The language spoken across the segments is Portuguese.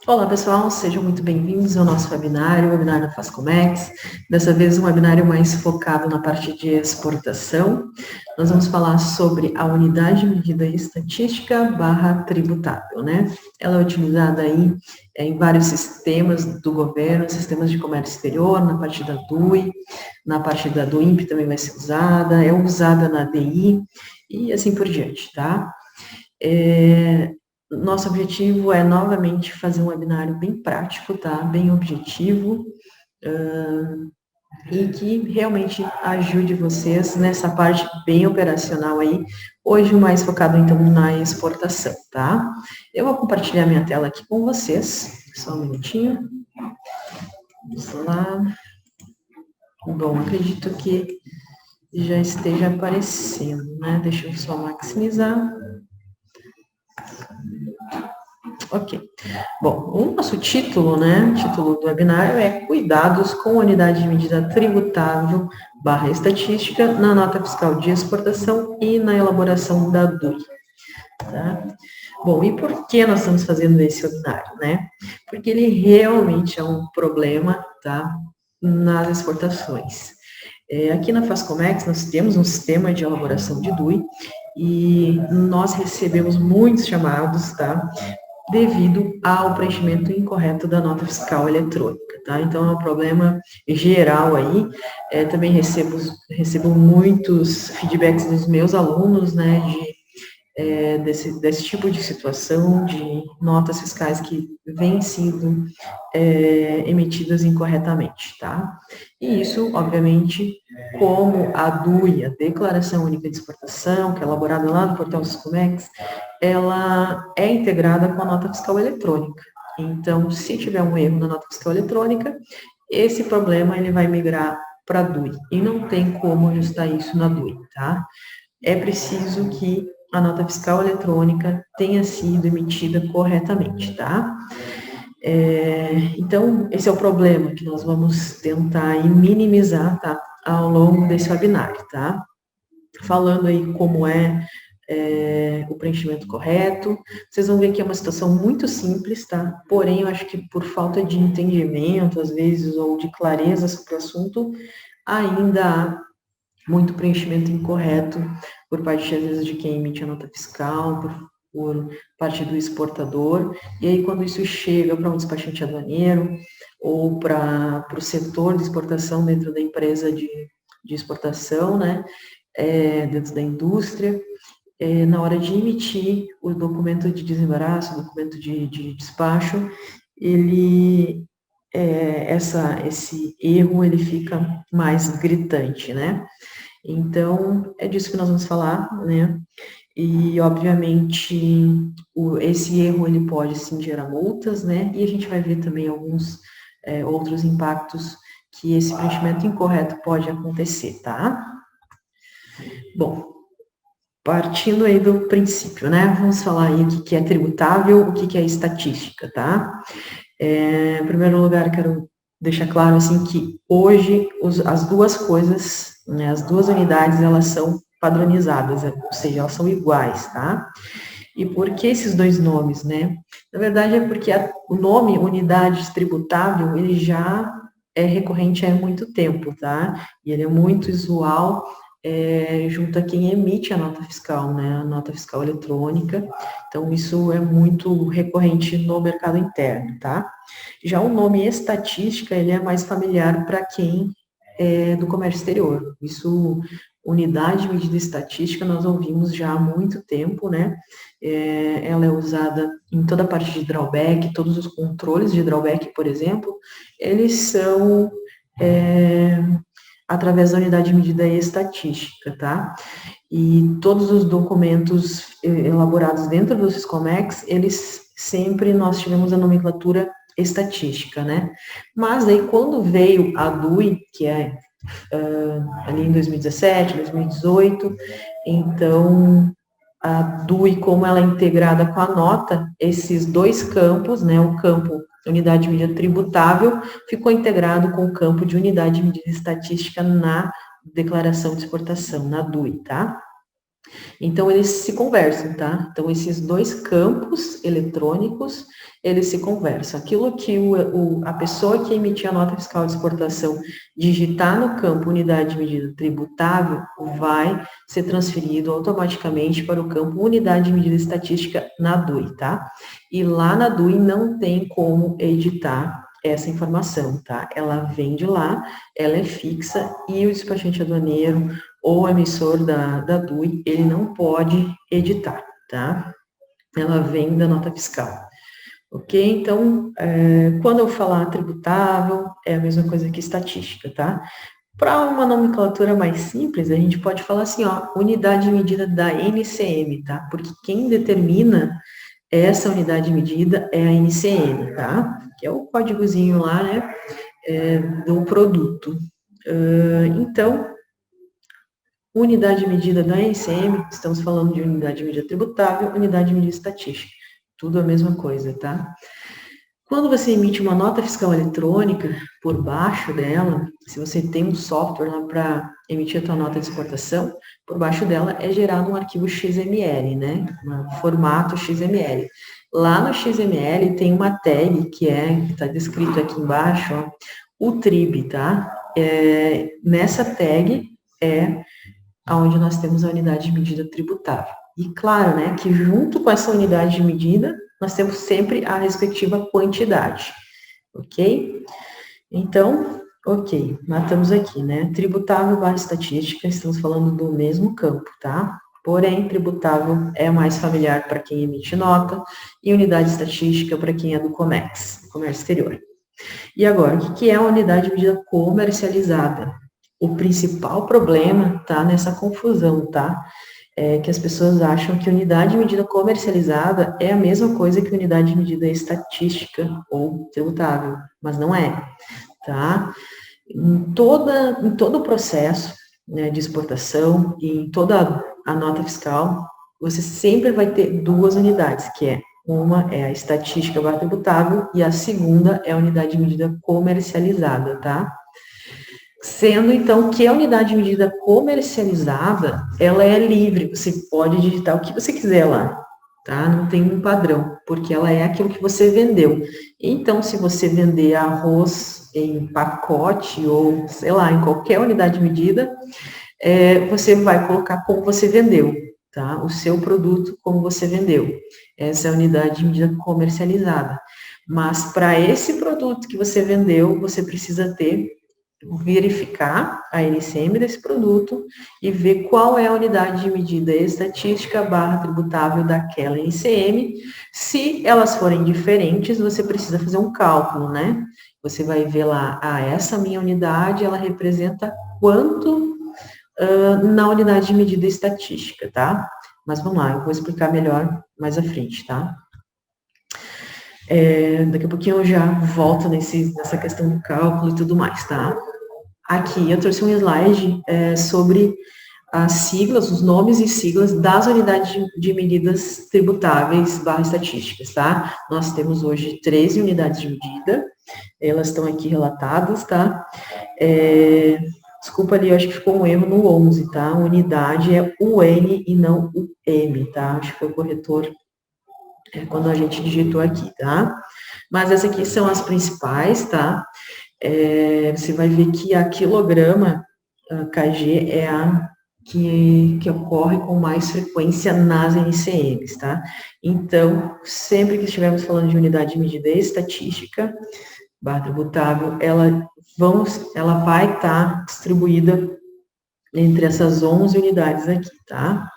Olá, pessoal, sejam muito bem-vindos ao nosso webinário, o webinário da Fascomex. Dessa vez, um webinário mais focado na parte de exportação. Nós vamos falar sobre a unidade de medida estatística barra tributável, né? Ela é utilizada aí em vários sistemas do governo, sistemas de comércio exterior, na parte da DUI, na parte da do INPE também vai ser usada, é usada na DI e assim por diante, tá? Nosso objetivo é, novamente, fazer um webinário bem prático, tá? Bem objetivo, e que realmente ajude vocês nessa parte bem operacional aí, hoje mais focado, então, na exportação, tá? Eu vou compartilhar minha tela aqui com vocês, só um minutinho. Vamos lá. Bom, acredito que já esteja aparecendo, né? Deixa eu só maximizar. Ok. Bom, o nosso título, né, o título do webinário é Cuidados com unidade de medida tributável barra estatística na nota fiscal de exportação e na elaboração da DUI. Tá? Bom, e por que nós estamos fazendo esse webinário, né? Porque ele realmente é um problema, tá, nas exportações. Aqui na Fascomex nós temos um sistema de elaboração de DUI e nós recebemos muitos chamados, tá, devido ao preenchimento incorreto da nota fiscal eletrônica, tá? Então, é um problema geral aí. Também recebo muitos feedbacks dos meus alunos, né, desse tipo de situação, de notas fiscais que vêm sendo emitidas incorretamente, tá? E isso, obviamente, como a DUI, a Declaração Única de Exportação, que é elaborada lá no portal Siscomex, ela é integrada com a nota fiscal eletrônica. Então, se tiver um erro na nota fiscal eletrônica, esse problema ele vai migrar para a DUI, e não tem como ajustar isso na DUI, tá? É preciso que a nota fiscal eletrônica tenha sido emitida corretamente, tá? Então, esse é o problema que nós vamos tentar minimizar, tá? Ao longo desse webinário, tá? Falando aí como o preenchimento correto. Vocês vão ver que é uma situação muito simples, tá? Porém, eu acho que por falta de entendimento, às vezes, ou de clareza sobre o assunto, ainda há muito preenchimento incorreto por parte, às vezes, de quem emite a nota fiscal, por parte do exportador, e aí quando isso chega para um despachante aduaneiro ou para o setor de exportação dentro da empresa de exportação, né, dentro da indústria, na hora de emitir o documento de desembaraço, o documento de despacho, ele, esse erro, ele fica mais gritante, né? Então, é disso que nós vamos falar, né? E, obviamente, esse erro, ele pode, sim, gerar multas, né? E a gente vai ver também alguns outros impactos que esse preenchimento incorreto pode acontecer, tá? Bom, partindo aí do princípio, né? Vamos falar aí o que é tributável, o que é estatística, tá? Em primeiro lugar, quero deixar claro, assim, que hoje as duas coisas, né, as duas unidades, elas são padronizadas, ou seja, elas são iguais, tá? E por que esses dois nomes, né? Na verdade, é porque o nome unidade tributável, ele já é recorrente há muito tempo, tá? E ele é muito usual junto a quem emite a nota fiscal, né? A nota fiscal eletrônica. Então, isso é muito recorrente no mercado interno, tá? Já o nome estatística, ele é mais familiar para quem é do comércio exterior. Isso, unidade de medida estatística, nós ouvimos já há muito tempo, né? Ela é usada em toda a parte de drawback, todos os controles de drawback, por exemplo, eles são através da unidade de medida estatística, tá? E todos os documentos elaborados dentro do Siscomex, eles sempre nós tivemos a nomenclatura estatística, né? Mas aí quando veio a DUI, que é ali em 2017, 2018, então a DUI, como ela é integrada com a nota, esses dois campos, né, o campo unidade de medida tributável, ficou integrado com o campo de unidade de medida estatística na declaração de exportação, na DUI, tá? Então, eles se conversam, tá? Então, esses dois campos eletrônicos, eles se conversam. Aquilo que a pessoa que emitiu a nota fiscal de exportação digitar no campo unidade de medida tributável, vai ser transferido automaticamente para o campo unidade de medida estatística na DUI, tá? E lá na DUI não tem como editar essa informação, tá? Ela vem de lá, ela é fixa e o despachante aduaneiro ou emissor da DUI, ele não pode editar, tá? Ela vem da nota fiscal. Ok? Então, quando eu falar tributável, é a mesma coisa que estatística, tá? Para uma nomenclatura mais simples, a gente pode falar assim, ó, unidade de medida da NCM, tá? Porque quem determina essa unidade de medida é a NCM, tá? Que é o códigozinho lá, né, do produto. Então, unidade de medida da NCM, estamos falando de unidade de medida tributável, unidade de medida estatística. Tudo a mesma coisa, tá? Quando você emite uma nota fiscal eletrônica, por baixo dela, se você tem um software lá para emitir a tua nota de exportação, por baixo dela é gerado um arquivo XML, né? Um formato XML. Lá no XML tem uma tag que está descrito aqui embaixo, ó, o TRIB, tá? Nessa tag é onde nós temos a unidade de medida tributável. E claro, né, que junto com essa unidade de medida, nós temos sempre a respectiva quantidade, ok? Então, ok, matamos aqui, né, tributável barra estatística, estamos falando do mesmo campo, tá? Porém, tributável é mais familiar para quem emite nota e unidade estatística para quem é do COMEX, comércio exterior. E agora, o que é a unidade de medida comercializada? O principal problema está nessa confusão, tá? Que as pessoas acham que unidade de medida comercializada é a mesma coisa que unidade de medida estatística ou tributável, mas não é, tá? Em todo o processo, né, de exportação e em toda a nota fiscal, você sempre vai ter duas unidades, que é uma é a estatística barra tributável e a segunda é a unidade de medida comercializada, tá? Sendo, então, que a unidade de medida comercializada, ela é livre, você pode digitar o que você quiser lá, tá? Não tem um padrão, porque ela é aquilo que você vendeu. Então, se você vender arroz em pacote ou, sei lá, em qualquer unidade de medida, você vai colocar como você vendeu, tá? O seu produto como você vendeu. Essa é a unidade de medida comercializada. Mas para esse produto que você vendeu, você precisa verificar a NCM desse produto e ver qual é a unidade de medida estatística barra tributável daquela NCM. Se elas forem diferentes, você precisa fazer um cálculo, né? Você vai ver lá, essa minha unidade, ela representa quanto na unidade de medida estatística, tá? Mas vamos lá, eu vou explicar melhor mais à frente, tá? Daqui a pouquinho eu já volto nessa questão do cálculo e tudo mais, tá? Aqui eu trouxe um slide sobre as siglas, os nomes e siglas das unidades de medidas tributáveis barra estatísticas, tá? Nós temos hoje 13 unidades de medida, elas estão aqui relatadas, tá? Desculpa ali, eu acho que ficou um erro no 11, tá? Unidade é UN e não o M, tá? Acho que foi o corretor quando a gente digitou aqui, tá? Mas essas aqui são as principais, tá? Você vai ver que a quilograma KG é a que ocorre com mais frequência nas NCMs, tá? Então, sempre que estivermos falando de unidade de medida estatística, barra tributável, ela vai estar distribuída entre essas 11 unidades aqui, tá?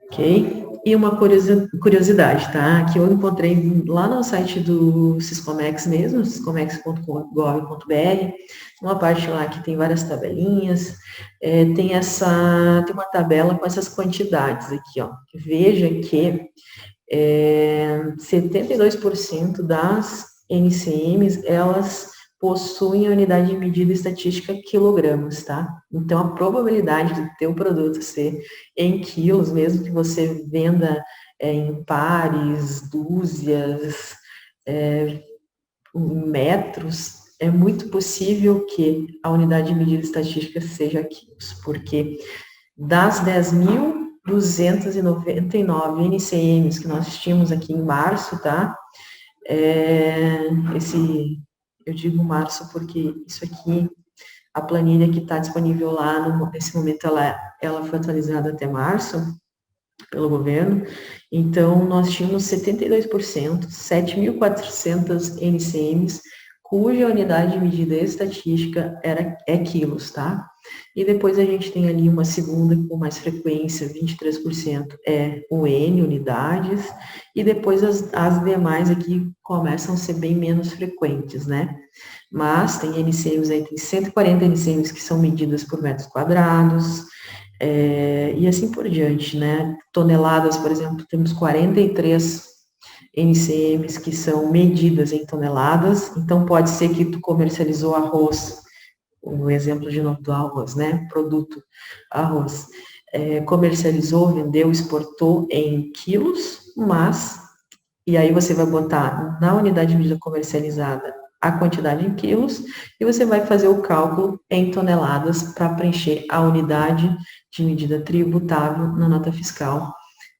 Ok? E uma curiosidade, tá? Que eu encontrei lá no site do Siscomex mesmo, siscomex.gov.br, uma parte lá que tem várias tabelinhas, tem uma tabela com essas quantidades aqui, ó. Veja que 72% das NCMs, elas possuem a unidade de medida estatística quilogramas, tá? Então, a probabilidade de ter o produto ser em quilos, mesmo que você venda em pares, dúzias, metros, é muito possível que a unidade de medida estatística seja quilos, porque das 10.000 299 NCMs que nós tínhamos aqui em março, tá? Eu digo março porque isso aqui, a planilha que está disponível lá, nesse momento, ela foi atualizada até março pelo governo. Então, nós tínhamos 72%, 7.400 NCMs, cuja unidade de medida estatística é quilos, tá? E depois a gente tem ali uma segunda com mais frequência, 23% é o N, unidades, e depois as demais aqui começam a ser bem menos frequentes, né? Mas tem NCMs aí, tem 140 NCMs que são medidas por metros quadrados, e assim por diante, né? Toneladas, por exemplo, temos 43 NCMs que são medidas em toneladas, então pode ser que tu comercializou arroz, um exemplo de novo do arroz, né? Produto arroz. Comercializou, vendeu, exportou em quilos, mas, e aí você vai botar na unidade de medida comercializada a quantidade em quilos, e você vai fazer o cálculo em toneladas para preencher a unidade de medida tributável na nota fiscal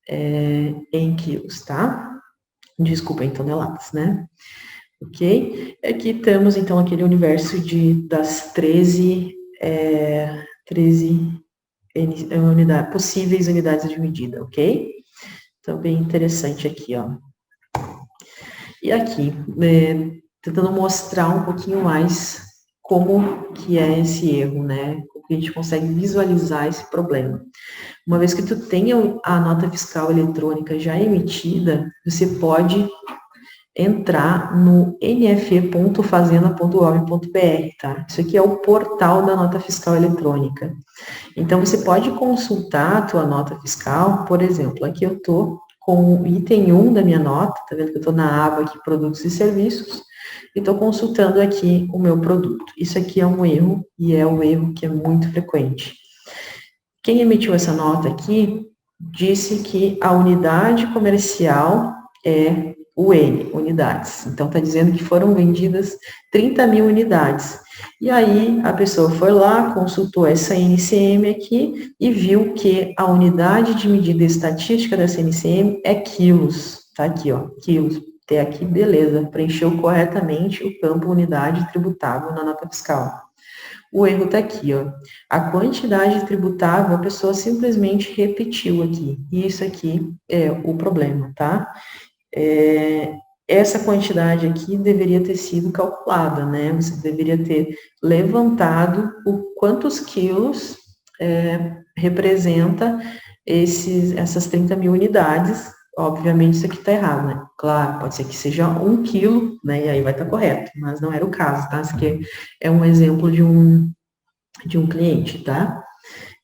em quilos, tá? Desculpa, em toneladas, né? Ok? Aqui temos, então, aquele universo das 13 possíveis unidades de medida, ok? Então, bem interessante aqui, ó. E aqui, tentando mostrar um pouquinho mais como que é esse erro, né? Como que a gente consegue visualizar esse problema. Uma vez que tu tenha a nota fiscal eletrônica já emitida, você pode entrar no nfe.fazenda.gov.br, tá? Isso aqui é o portal da nota fiscal eletrônica. Então, você pode consultar a tua nota fiscal, por exemplo, aqui eu estou com o item 1 da minha nota, tá vendo que eu estou na aba aqui, produtos e serviços, e estou consultando aqui o meu produto. Isso aqui é um erro, e é um erro que é muito frequente. Quem emitiu essa nota aqui disse que a unidade comercial é o N, unidades. Então, está dizendo que foram vendidas 30 mil unidades. E aí, a pessoa foi lá, consultou essa NCM aqui e viu que a unidade de medida estatística dessa NCM é quilos. Tá aqui, ó, quilos. Até aqui, beleza, preencheu corretamente o campo unidade tributável na nota fiscal. O erro está aqui, ó. A quantidade tributável, a pessoa simplesmente repetiu aqui. E isso aqui é o problema, tá? Essa quantidade aqui deveria ter sido calculada, né? Você deveria ter levantado quantos quilos representa essas 30 mil unidades. Obviamente, isso aqui está errado, né? Claro, pode ser que seja 1 quilo, né? E aí vai estar correto, mas não era o caso, tá? Isso aqui é um exemplo de um cliente, tá?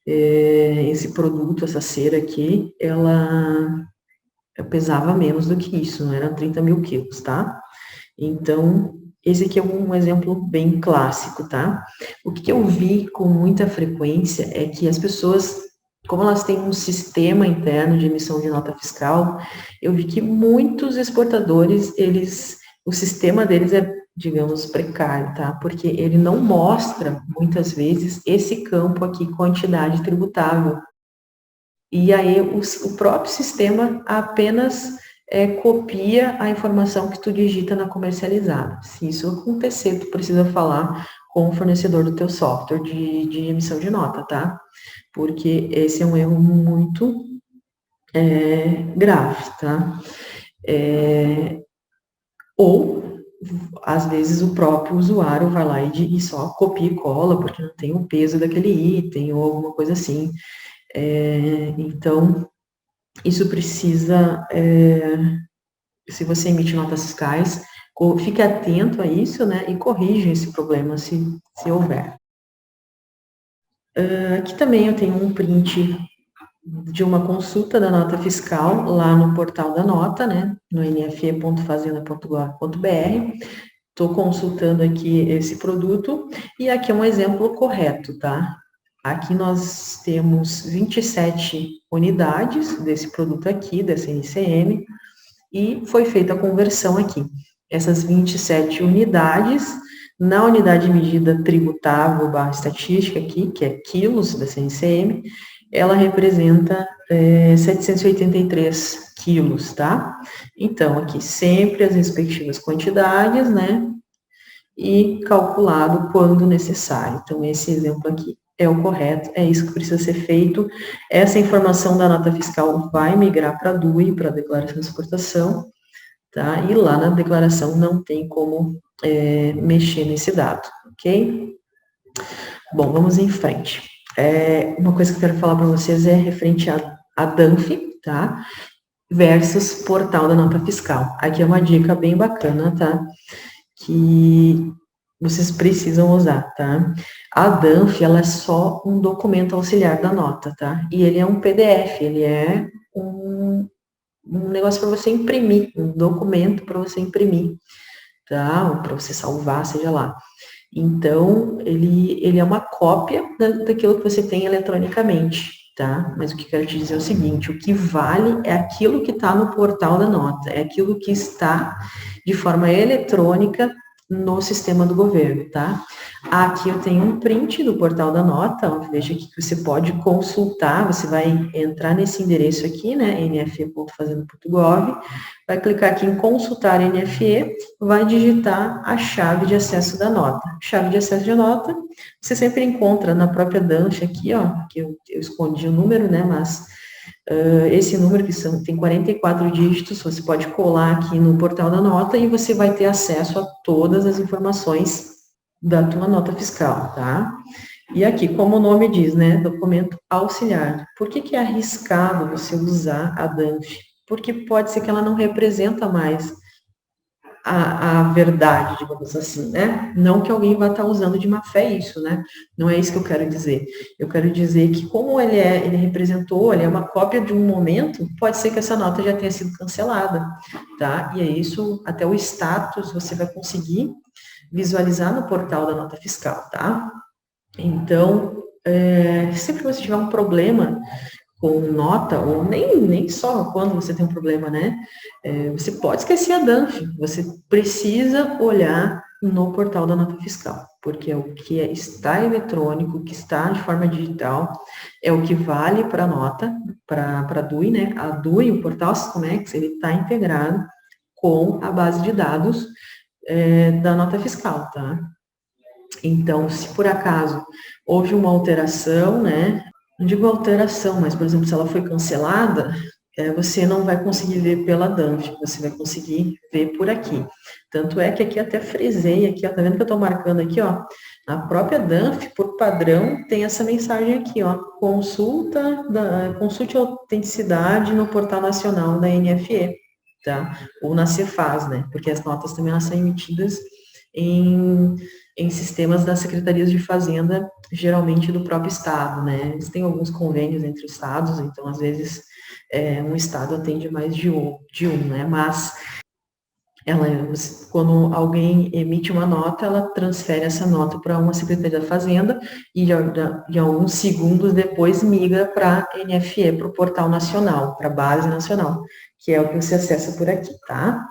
Esse produto, essa cera aqui, ela pesava menos do que isso, não eram 30 mil quilos, tá? Então, esse aqui é um exemplo bem clássico, tá? O que eu vi com muita frequência é que as pessoas, como elas têm um sistema interno de emissão de nota fiscal, eu vi que muitos exportadores, o sistema deles é, digamos, precário, tá? Porque ele não mostra, muitas vezes, esse campo aqui, quantidade tributável. E aí o próprio sistema apenas copia a informação que tu digita na comercializada. Se isso acontecer, tu precisa falar com o fornecedor do teu software de emissão de nota, tá? Porque esse é um erro muito grave, tá? Ou, às vezes, o próprio usuário vai lá e só copia e cola, porque não tem o peso daquele item, ou alguma coisa assim. Então, isso precisa, se você emite notas fiscais, fique atento a isso, né, e corrija esse problema se houver. Aqui também eu tenho um print de uma consulta da nota fiscal lá no portal da nota, né, no nfe.fazenda.gov.br. Estou consultando aqui esse produto e aqui é um exemplo correto, tá? Aqui nós temos 27 unidades desse produto aqui, dessa NCM, e foi feita a conversão aqui. Essas 27 unidades, na unidade de medida tributável / estatística aqui, que é quilos dessa NCM, ela representa 783 quilos, tá? Então, aqui sempre as respectivas quantidades, né? E calculado quando necessário. Então, esse exemplo aqui é o correto, é isso que precisa ser feito. Essa informação da nota fiscal vai migrar para a DUI, para a declaração de exportação, tá? E lá na declaração não tem como mexer nesse dado, ok? Bom, vamos em frente. Uma coisa que eu quero falar para vocês é referente a DANF, tá? Versus portal da nota fiscal. Aqui é uma dica bem bacana, tá? Que vocês precisam usar, tá? A DANF, ela é só um documento auxiliar da nota, tá? E ele é um PDF, ele é um negócio para você imprimir, um documento para você imprimir, tá? Ou para você salvar, seja lá. Então, ele é uma cópia daquilo que você tem eletronicamente, tá? Mas o que eu quero te dizer é o seguinte, o que vale é aquilo que está no portal da nota, é aquilo que está de forma eletrônica no sistema do governo, tá? Aqui eu tenho um print do portal da nota, ó, veja aqui que você pode consultar, você vai entrar nesse endereço aqui, né, nfe.fazenda.gov, vai clicar aqui em consultar NFE, vai digitar a chave de acesso da nota. Chave de acesso da nota, você sempre encontra na própria DANF aqui, ó, que eu escondi o número, né, mas esse número que tem 44 dígitos, você pode colar aqui no portal da nota e você vai ter acesso a todas as informações da tua nota fiscal, tá? E aqui, como o nome diz, né, documento auxiliar. Por que é arriscado você usar a DANF? Porque pode ser que ela não representa mais a verdade, digamos assim, né? Não que alguém vá estar usando de má fé isso, né? Não é isso que eu quero dizer. Eu quero dizer que como ele representou, ele é uma cópia de um momento, pode ser que essa nota já tenha sido cancelada, tá? E é isso, até o status você vai conseguir visualizar no portal da nota fiscal, tá? Então, sempre que você tiver um problema com nota, ou nem só quando você tem um problema, né? Você pode esquecer a DANF, você precisa olhar no portal da nota fiscal, porque é o que está eletrônico, o que está de forma digital, é o que vale para a nota, para a DUI, né? A DUI, o portal Sistemex, ele está integrado com a base de dados da nota fiscal, tá? Então, se por acaso houve uma alteração, né? Não digo alteração, mas, por exemplo, se ela foi cancelada, você não vai conseguir ver pela DANF, você vai conseguir ver por aqui. Tanto é que aqui até frisei, aqui, ó, tá vendo que eu estou marcando aqui, ó? A própria DANF, por padrão, tem essa mensagem aqui, ó, consulte a autenticidade no portal nacional da NFE, tá? Ou na Cefaz, né? Porque as notas também elas são emitidas em sistemas das secretarias de fazenda, geralmente do próprio estado, né? Eles têm alguns convênios entre estados, então às vezes um estado atende mais de um, né? Mas quando alguém emite uma nota, ela transfere essa nota para uma secretaria da fazenda e alguns segundos depois migra para a NFE, para o portal nacional, para a base nacional, que é o que você acessa por aqui, tá?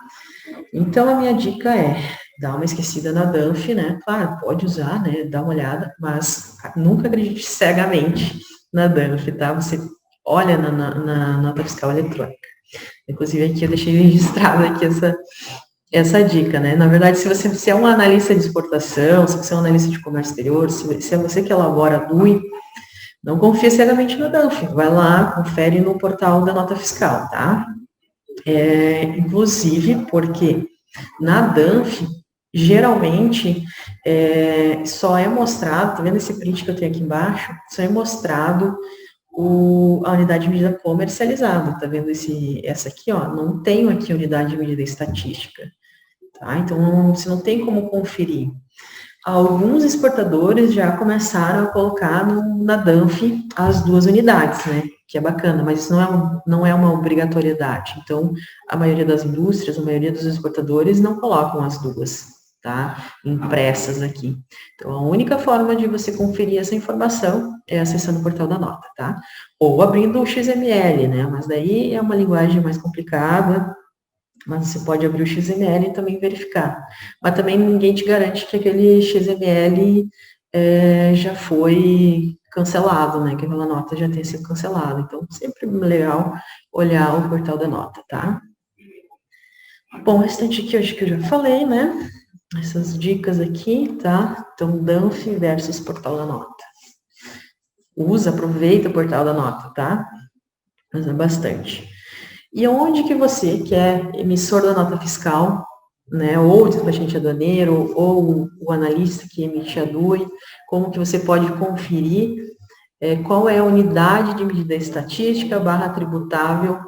Então, a minha dica é dar uma esquecida na DANF, né? Claro, pode usar, né? Dá uma olhada, mas nunca acredite cegamente na DANF, tá? Você olha na nota fiscal eletrônica. Inclusive, aqui eu deixei registrado aqui essa dica, né? Na verdade, se é um analista de exportação, se você é um analista de comércio exterior, se é você que elabora a DUI, não confia cegamente na DANF. Vai lá, confere no portal da nota fiscal, tá? Inclusive, porque na DANF, geralmente, só é mostrado, tá vendo esse print que eu tenho aqui embaixo? Só é mostrado a unidade de medida comercializada, tá vendo essa aqui, ó? Não tenho aqui unidade de medida estatística, tá? Então, você não tem como conferir. Alguns exportadores já começaram a colocar na DANF as duas unidades, né? Que é bacana, mas isso não é uma obrigatoriedade. Então, a maioria das indústrias, a maioria dos exportadores não colocam as duas, tá? Impressas aqui. Então, a única forma de você conferir essa informação é acessando o portal da nota, tá? Ou abrindo o XML, né? Mas daí é uma linguagem mais complicada, mas você pode abrir o XML e também verificar. Mas também ninguém te garante que aquele XML já foi cancelado, né? Que aquela nota já tenha sido cancelada. Então, sempre legal olhar o portal da nota, tá? Bom, o restante aqui eu acho que eu já falei, né? Essas dicas aqui, tá? Então, Danf versus portal da nota. Aproveita o portal da nota, tá? Usa bastante. E onde que você, que é emissor da nota fiscal, né, ou o despachante aduaneiro, ou o analista que emite a DUI, como que você pode conferir qual é a unidade de medida estatística / tributável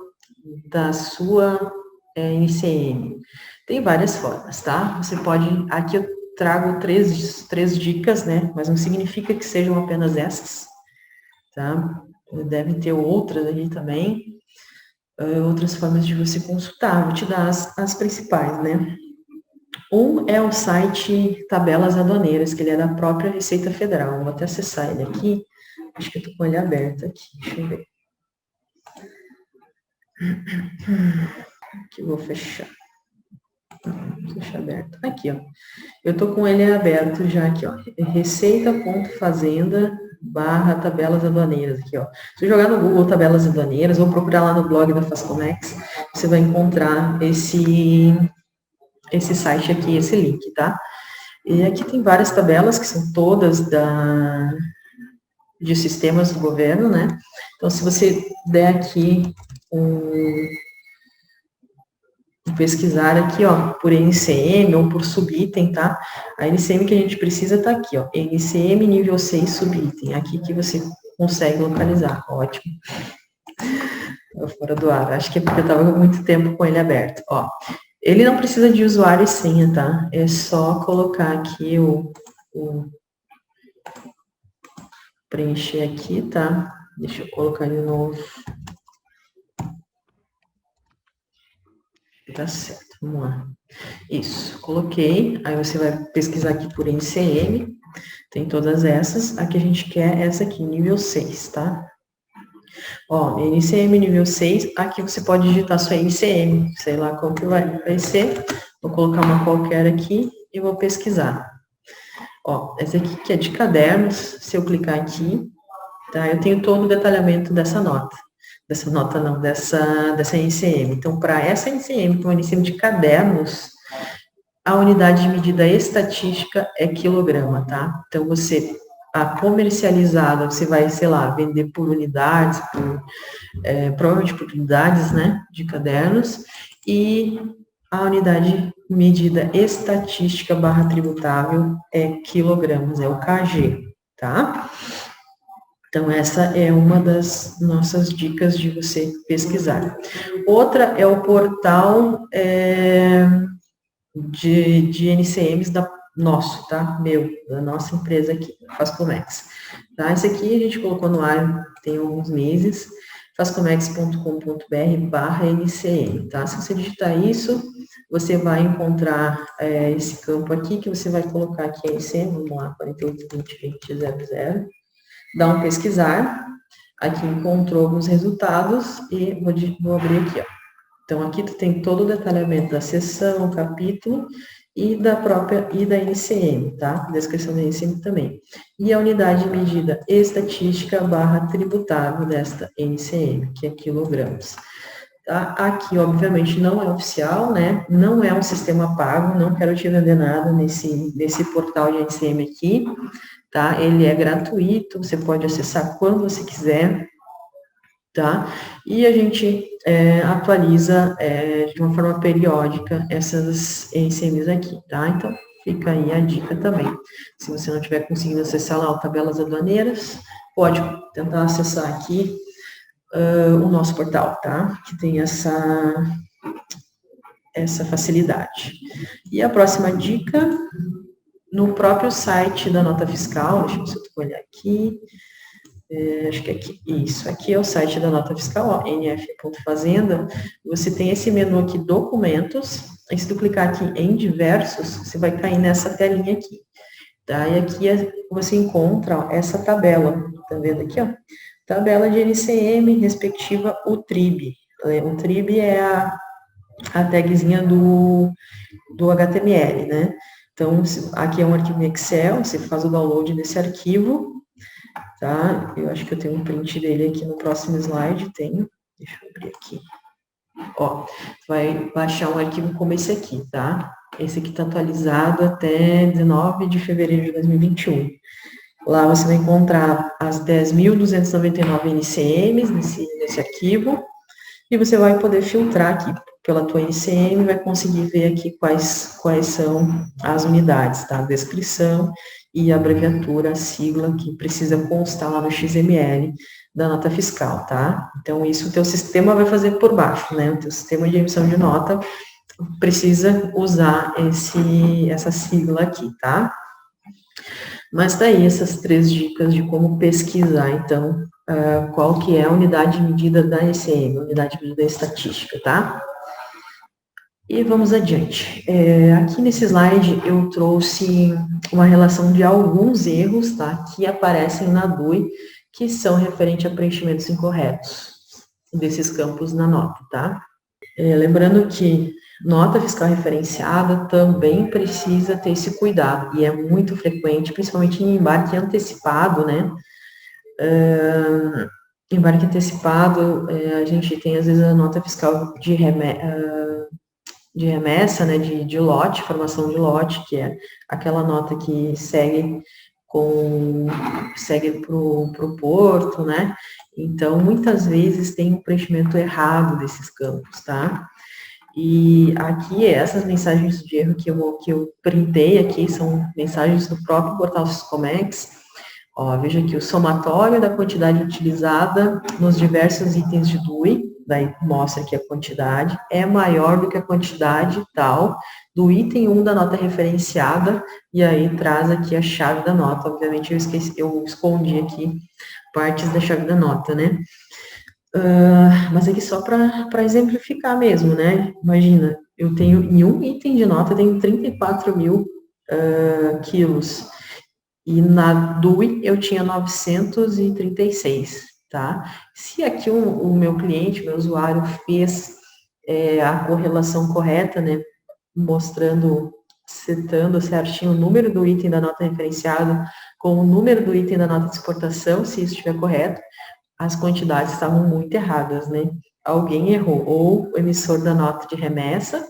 da sua NCM. Tem várias formas, tá? Você pode, aqui eu trago três dicas, né, mas não significa que sejam apenas essas, tá? Deve ter outras ali também, outras formas de você consultar. Vou te dar as principais, né? Um é o site Tabelas Aduaneiras, que ele é da própria Receita Federal. Vou até acessar ele aqui. Acho que eu estou com ele aberto aqui. Deixa eu ver. Aqui, vou fechar. Deixa aberto. Aqui, ó. Eu estou com ele aberto já aqui, ó. Receita.fazenda / tabelas aduaneiras aqui, ó. Se jogar no Google tabelas aduaneiras ou procurar lá no blog da Fascomex, você vai encontrar esse site aqui, esse link, tá? E aqui tem várias tabelas que são todas de sistemas do governo, né? Então, se você der aqui pesquisar aqui, ó, por NCM ou por subitem, tá? A NCM que a gente precisa tá aqui, ó, NCM nível 6 subitem, aqui que você consegue localizar, ótimo. Tô fora do ar, acho que é porque eu tava com muito tempo com ele aberto, ó. Ele não precisa de usuário e senha, tá? É só colocar aqui preencher aqui, tá? Deixa eu colocar de novo. Tá certo, vamos lá. Isso, coloquei, aí você vai pesquisar aqui por NCM, tem todas essas, aqui a gente quer essa aqui, nível 6, tá? Ó, NCM nível 6, aqui você pode digitar sua NCM, sei lá qual que vai ser, vou colocar uma qualquer aqui e vou pesquisar. Ó, essa aqui que é de cadernos, se eu clicar aqui, tá, eu tenho todo o detalhamento dessa nota dessa NCM. Então, para essa NCM, que é uma NCM de cadernos, a unidade de medida estatística é quilograma, tá? Então, a comercializada, você vai, sei lá, vender por unidades, provavelmente por unidades, né, de cadernos, e a unidade medida estatística / tributável é quilogramas, é o KG, tá? Então, essa é uma das nossas dicas de você pesquisar. Outra é o portal de NCMs nosso, tá? Da nossa empresa aqui, Fascomex. Tá? Esse aqui a gente colocou no ar tem alguns meses, fascomex.com.br/NCM, tá? Se você digitar isso, você vai encontrar esse campo aqui, que você vai colocar aqui a NCM, vamos lá, 48202000, dá um pesquisar, aqui encontrou alguns resultados e vou abrir aqui, ó. Então, aqui tu tem todo o detalhamento da seção, capítulo e da NCM, tá? Descrição da NCM também. E a unidade de medida estatística / tributável desta NCM, que é quilogramos. Tá? Aqui, obviamente, não é oficial, né? Não é um sistema pago, não quero te vender nada nesse portal de NCM aqui, tá? Ele é gratuito, você pode acessar quando você quiser, tá? E a gente atualiza de uma forma periódica essas NCMs aqui, tá? Então, fica aí a dica também. Se você não tiver conseguindo acessar lá o Tabelas Aduaneiras, pode tentar acessar aqui o nosso portal, tá? Que tem essa facilidade. E a próxima dica, no próprio site da nota fiscal, deixa eu ver se eu olhar aqui, acho que aqui, isso, aqui é o site da nota fiscal, ó, nf.fazenda, você tem esse menu aqui, documentos, e se tu clicar aqui em diversos, você vai cair nessa telinha aqui, tá? E aqui você encontra, ó, essa tabela, tá vendo aqui, ó? Tabela de NCM, respectiva UTRIB. O TRIB é a tagzinha do HTML, né? Então, aqui é um arquivo Excel, você faz o download desse arquivo, tá? Eu acho que eu tenho um print dele aqui no próximo slide, tenho. Deixa eu abrir aqui. Ó, vai baixar um arquivo como esse aqui, tá? Esse aqui está atualizado até 19 de fevereiro de 2021. Lá você vai encontrar as 10.299 NCMs nesse arquivo, e você vai poder filtrar aqui pela tua NCM, vai conseguir ver aqui quais são as unidades, tá? A descrição e a abreviatura, a sigla que precisa constar lá no XML da nota fiscal, tá? Então, isso o teu sistema vai fazer por baixo, né? O teu sistema de emissão de nota precisa usar essa sigla aqui, tá? Mas tá aí essas 3 dicas de como pesquisar, então, qual que é a unidade de medida da ECM, unidade de medida estatística, tá? E vamos adiante. Aqui nesse slide eu trouxe uma relação de alguns erros, tá, que aparecem na DUI, que são referentes a preenchimentos incorretos desses campos na nota, tá? Lembrando que nota fiscal referenciada também precisa ter esse cuidado, e é muito frequente, principalmente em embarque antecipado, né? Embarque antecipado, a gente tem às vezes a nota fiscal de remessa, né, de lote, formação de lote, que é aquela nota que segue para o porto, né? Então, muitas vezes tem um preenchimento errado desses campos, tá? E aqui, essas mensagens de erro que eu printei aqui, são mensagens do próprio portal Siscomex. Ó, veja aqui, o somatório da quantidade utilizada nos diversos itens de DUI, daí mostra que a quantidade é maior do que a quantidade tal do item 1 da nota referenciada, e aí traz aqui a chave da nota. Obviamente, eu escondi aqui partes da chave da nota, né? Mas aqui só para exemplificar mesmo, né? Imagina, eu tenho, em um item de nota, eu tenho 34 mil quilos, e na DUI eu tinha 936, tá? Se aqui o meu cliente, meu usuário, fez a correlação correta, né? Mostrando, setando certinho o número do item da nota referenciada com o número do item da nota de exportação, se isso estiver correto, as quantidades estavam muito erradas, né? Alguém errou, ou o emissor da nota de remessa,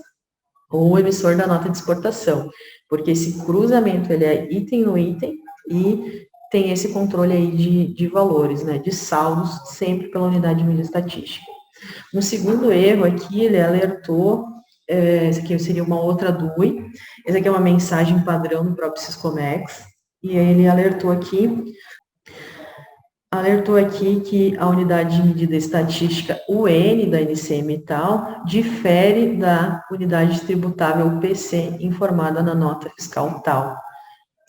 ou o emissor da nota de exportação, porque esse cruzamento, ele é item no item, e tem esse controle aí de valores, né, de saldos, sempre pela unidade de medida estatística. Um segundo erro aqui, ele alertou, esse aqui seria uma outra DUI, esse aqui é uma mensagem padrão do próprio Siscomex, e ele alertou aqui que a unidade de medida estatística UN da NCM e tal difere da unidade tributável PC informada na nota fiscal tal.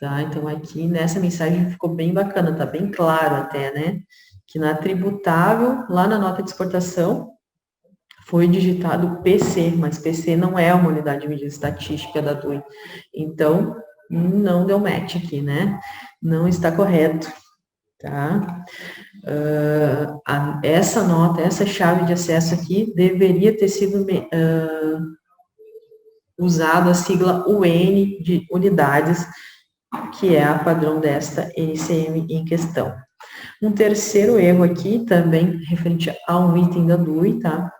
Tá? Então, aqui nessa mensagem ficou bem bacana, tá bem claro até, né? Que na tributável, lá na nota de exportação, foi digitado PC, mas PC não é uma unidade de medida estatística da DUI. Então, não deu match aqui, né? Não está correto, tá? Essa nota, essa chave de acesso aqui, deveria ter sido usada a sigla UN de unidades, que é a padrão desta NCM em questão. Um terceiro erro aqui, também referente a um item da DUI, tá?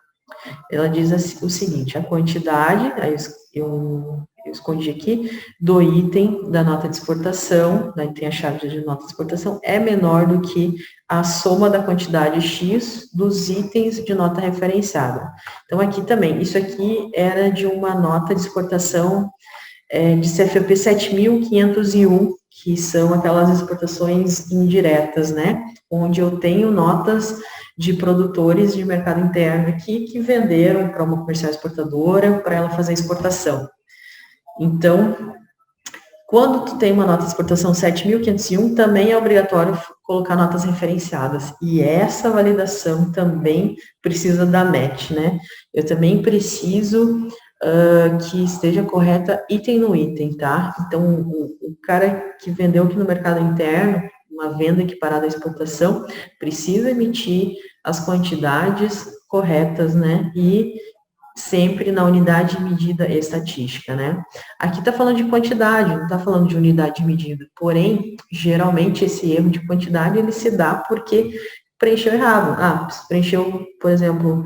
Ela diz o seguinte, a quantidade, aí eu escondi aqui, do item da nota de exportação, daí tem a chave de nota de exportação, é menor do que a soma da quantidade X dos itens de nota referenciada. Então, aqui também, isso aqui era de uma nota de exportação de CFP 7.501, que são aquelas exportações indiretas, né? Onde eu tenho notas de produtores de mercado interno aqui que venderam para uma comercial exportadora para ela fazer exportação. Então, quando tu tem uma nota de exportação 7.501, também é obrigatório colocar notas referenciadas. E essa validação também precisa da MET, né? Eu também preciso que esteja correta item no item, tá? Então, o cara que vendeu aqui no mercado interno, uma venda equiparada à exportação, precisa emitir as quantidades corretas, né? E sempre na unidade de medida estatística, né? Aqui está falando de quantidade, não está falando de unidade de medida. Porém, geralmente esse erro de quantidade ele se dá porque preencheu errado. Ah, preencheu, por exemplo,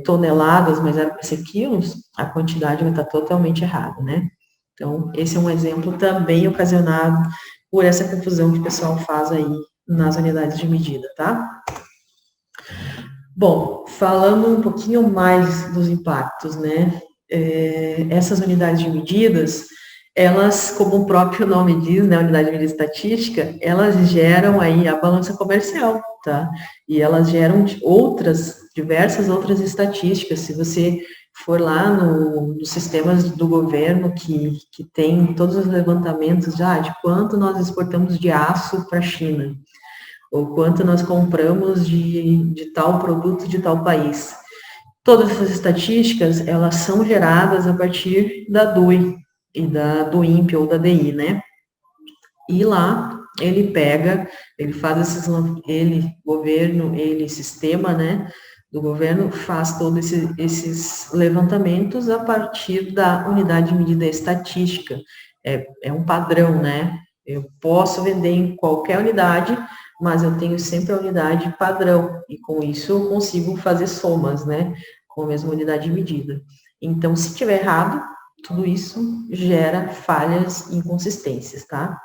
toneladas, mas era para ser quilos, a quantidade vai estar totalmente errada, né? Então, esse é um exemplo também ocasionado por essa confusão que o pessoal faz aí nas unidades de medida, tá? Bom, falando um pouquinho mais dos impactos, né? Essas unidades de medidas, elas, como o próprio nome diz, né, unidade de medida estatística, elas geram aí a balança comercial, tá? E elas geram diversas outras estatísticas. Se você for lá nos sistemas do governo que tem todos os levantamentos de quanto nós exportamos de aço para a China, ou quanto nós compramos de tal produto de tal país. Todas essas estatísticas, elas são geradas a partir da DUI e do INPE ou da DI, né? E lá, ele faz governo, sistema, né, do governo, faz todos esses levantamentos a partir da unidade de medida estatística. É um padrão, né? Eu posso vender em qualquer unidade, mas eu tenho sempre a unidade padrão, e com isso eu consigo fazer somas, né, com a mesma unidade de medida. Então, se tiver errado, tudo isso gera falhas e inconsistências, tá?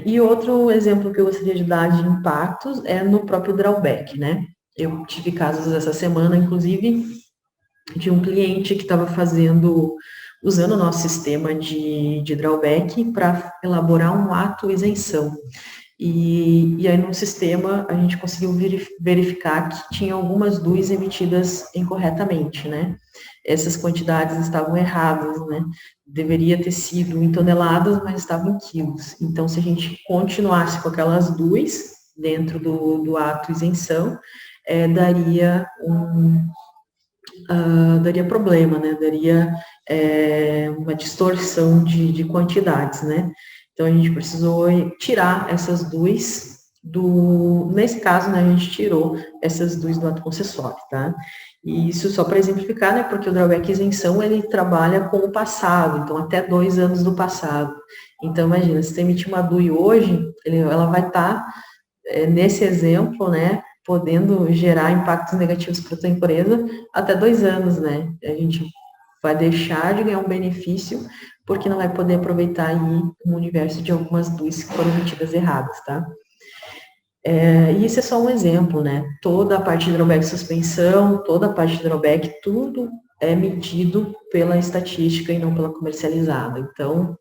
E outro exemplo que eu gostaria de dar de impactos é no próprio drawback, né? Eu tive casos essa semana, inclusive, de um cliente que estava usando o nosso sistema de drawback para elaborar um ato isenção. E aí no sistema a gente conseguiu verificar que tinha algumas DUIs emitidas incorretamente, né? Essas quantidades estavam erradas, né? Deveria ter sido em toneladas, mas estavam em quilos. Então, se a gente continuasse com aquelas DUIs dentro do ato isenção, daria problema, né? Daria uma distorção de quantidades, né? Então, a gente precisou tirar essas DUIs nesse caso, né, a gente tirou essas DUIs do ato concessório, tá? E isso só para exemplificar, né, porque o drawback isenção, ele trabalha com o passado, então até 2 anos do passado. Então, imagina, se você emitir uma DUI hoje, ela vai estar, nesse exemplo, né, podendo gerar impactos negativos para a tua empresa até 2 anos, né? A gente vai deixar de ganhar um benefício porque não vai poder aproveitar aí um universo de algumas DUIs que foram emitidas erradas, tá? E isso é só um exemplo, né? Toda a parte de drawback suspensão, toda a parte de drawback, tudo é medido pela estatística e não pela comercializada. Então,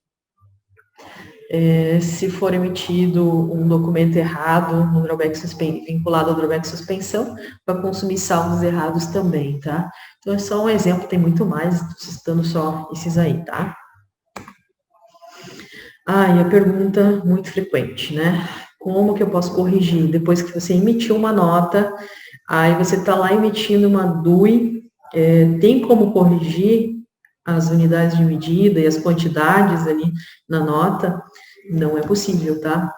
se for emitido um documento errado no drawback vinculado ao drawback suspensão, vai consumir saldos errados também, tá? Então, é só um exemplo, tem muito mais, citando só esses aí, tá? E a pergunta muito frequente, né? Como que eu posso corrigir? Depois que você emitiu uma nota, aí você está lá emitindo uma DUI, tem como corrigir as unidades de medida e as quantidades ali na nota? Não é possível, tá?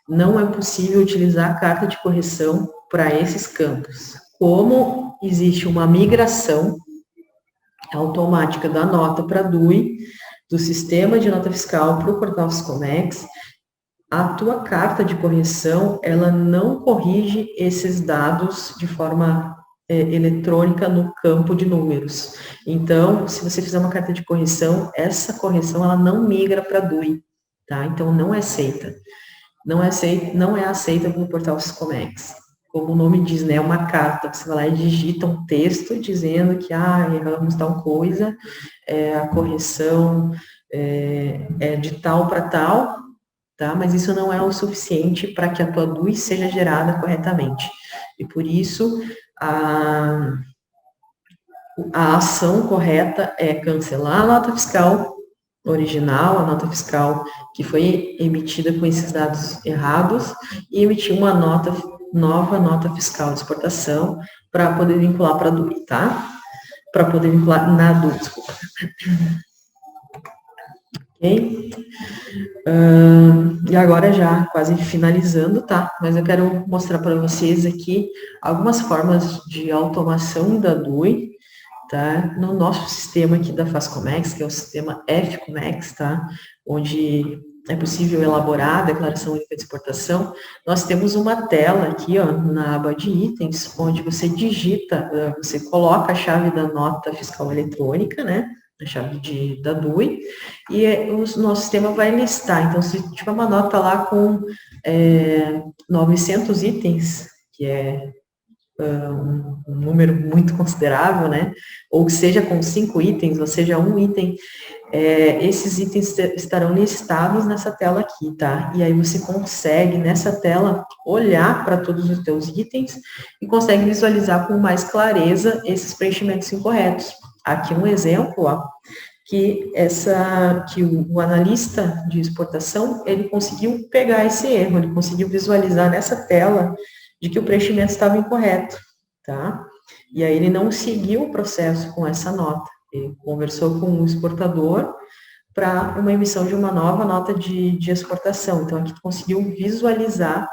Não é possível utilizar a carta de correção para esses campos. Como existe uma migração automática da nota para DUI, do sistema de nota fiscal para o portal Fiscomex, a tua carta de correção, ela não corrige esses dados de forma eletrônica no campo de números. Então, se você fizer uma carta de correção, essa correção, ela não migra para DUI, tá? Então, não é aceita. Não é aceita pelo portal Fiscomex. Como o nome diz, né, é uma carta, você vai lá e digita um texto dizendo que, erramos tal coisa, a correção é de tal para tal, tá? Mas isso não é o suficiente para que a tua DUI seja gerada corretamente. E por isso, a ação correta é cancelar a nota fiscal original, a nota fiscal que foi emitida com esses dados errados, e emitir uma nova nota fiscal de exportação para poder vincular para a DUI, tá? Para poder vincular na DUI, desculpa. Ok? E agora já quase finalizando, tá? Mas eu quero mostrar para vocês aqui algumas formas de automação da DUI, tá? No nosso sistema aqui da Fascomex, que é o sistema FComex, tá? Onde é possível elaborar a declaração única de exportação, nós temos uma tela aqui, ó, na aba de itens, onde você digita, você coloca a chave da nota fiscal eletrônica, né? A chave da DUI, e o nosso sistema vai listar. Então, se tiver uma nota lá com 900 itens, que é um número muito considerável, né? Ou que seja com 5 itens, ou seja, um item, esses itens estarão listados nessa tela aqui, tá? E aí você consegue, nessa tela, olhar para todos os teus itens e consegue visualizar com mais clareza esses preenchimentos incorretos. Aqui um exemplo, ó, que o analista de exportação, ele conseguiu pegar esse erro, ele conseguiu visualizar nessa tela de que o preenchimento estava incorreto, tá? E aí ele não seguiu o processo com essa nota, ele conversou com o exportador para uma emissão de uma nova nota de exportação. Então, aqui tu conseguiu visualizar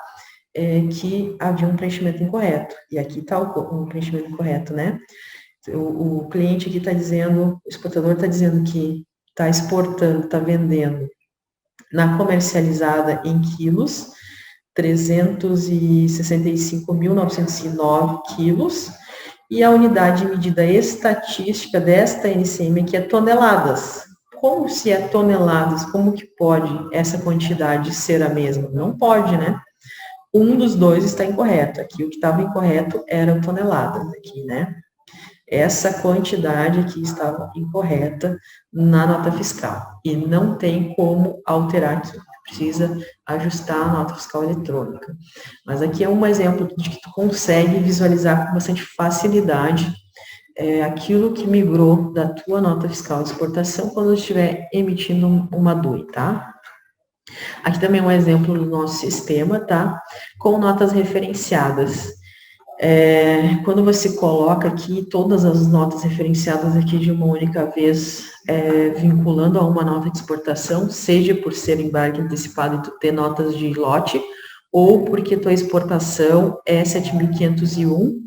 que havia um preenchimento incorreto. E aqui está o preenchimento incorreto, né? O cliente aqui está dizendo, o exportador está dizendo que está exportando, está vendendo na comercializada em quilos, 365.909 quilos, e a unidade de medida estatística desta NCM aqui é toneladas. Como se é toneladas, como que pode essa quantidade ser a mesma? Não pode, né? Um dos dois está incorreto. Aqui o que estava incorreto era toneladas aqui, né? Essa quantidade aqui estava incorreta na nota fiscal e não tem como alterar aqui, precisa ajustar a nota fiscal eletrônica. Mas aqui é um exemplo de que tu consegue visualizar com bastante facilidade aquilo que migrou da tua nota fiscal de exportação quando estiver emitindo uma DUI, tá? Aqui também é um exemplo do nosso sistema, tá? Com notas referenciadas. Quando você coloca aqui todas as notas referenciadas aqui de uma única vez, vinculando a uma nota de exportação, seja por ser embarque antecipado e tu ter notas de lote, ou porque tua exportação é 7.501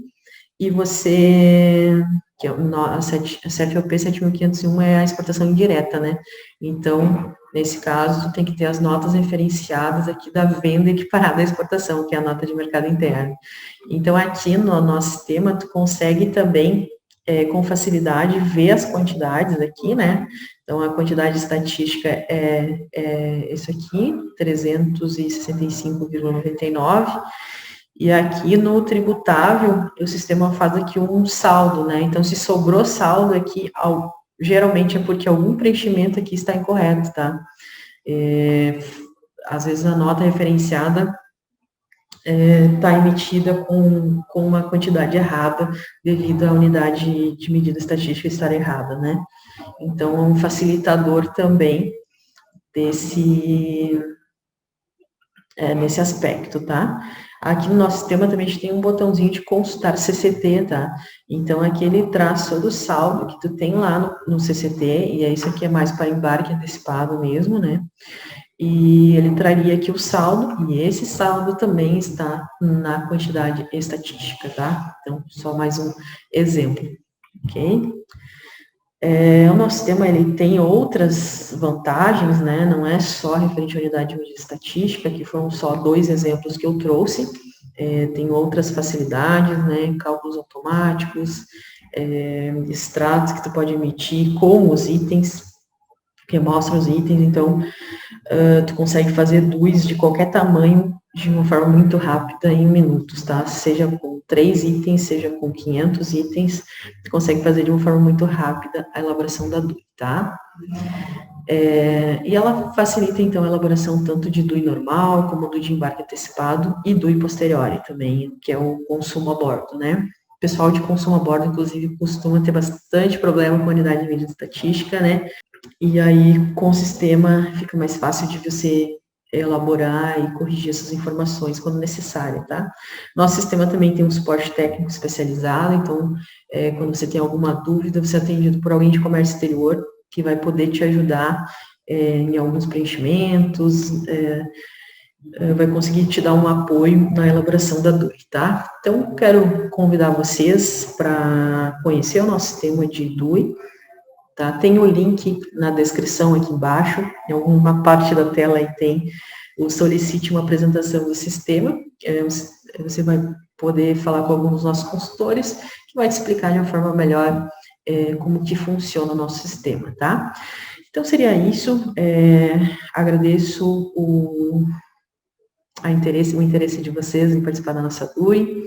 e você, que é a CFOP 7.501 é a exportação indireta, né? Então, nesse caso, tu tem que ter as notas referenciadas aqui da venda equiparada à exportação, que é a nota de mercado interno. Então, aqui no nosso sistema, tu consegue também, com facilidade, ver as quantidades aqui, né? Então, a quantidade estatística é isso aqui, 365,99. E aqui no tributável, o sistema faz aqui um saldo, né? Então, se sobrou saldo aqui, geralmente é porque algum preenchimento aqui está incorreto, tá? Às vezes a nota referenciada está emitida com uma quantidade errada devido à unidade de medida estatística estar errada, né? Então, é um facilitador também nesse aspecto, tá? Aqui no nosso sistema também a gente tem um botãozinho de consultar CCT, tá? Então, aqui ele traz todo o saldo que tu tem lá no CCT, e isso aqui é mais para embarque antecipado mesmo, né? E ele traria aqui o saldo, e esse saldo também está na quantidade estatística, tá? Então, só mais um exemplo, ok? O nosso sistema, ele tem outras vantagens, né? Não é só referente à unidade de medida estatística, que foram só 2 exemplos que eu trouxe. Tem outras facilidades, né? Cálculos automáticos, extratos que tu pode emitir com os itens, que mostram os itens, então tu consegue fazer DUIs de qualquer tamanho de uma forma muito rápida em minutos, tá? Seja com 3 itens, seja com 500 itens, tu consegue fazer de uma forma muito rápida a elaboração da DUI, tá? E ela facilita, então, a elaboração tanto de DUI normal, como DUI de embarque antecipado e DUI posteriori também, que é o consumo a bordo, né? O pessoal de consumo a bordo, inclusive, costuma ter bastante problema com a unidade de medida estatística, né? E aí, com o sistema, fica mais fácil de você elaborar e corrigir essas informações quando necessário, tá? Nosso sistema também tem um suporte técnico especializado, então, quando você tem alguma dúvida, você é atendido por alguém de comércio exterior, que vai poder te ajudar em alguns preenchimentos, vai conseguir te dar um apoio na elaboração da DUI, tá? Então, quero convidar vocês para conhecer o nosso sistema de DUI, tá? Tem o link na descrição aqui embaixo, em alguma parte da tela aí tem o solicite uma apresentação do sistema, você vai poder falar com alguns dos nossos consultores, que vai te explicar de uma forma melhor como que funciona o nosso sistema, tá? Então, seria isso, agradeço o interesse de vocês em participar da nossa DUI,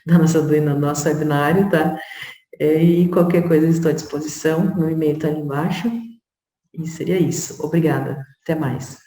no nosso webinário, tá? E qualquer coisa estou à disposição, meu e-mail está ali embaixo, e seria isso. Obrigada, até mais.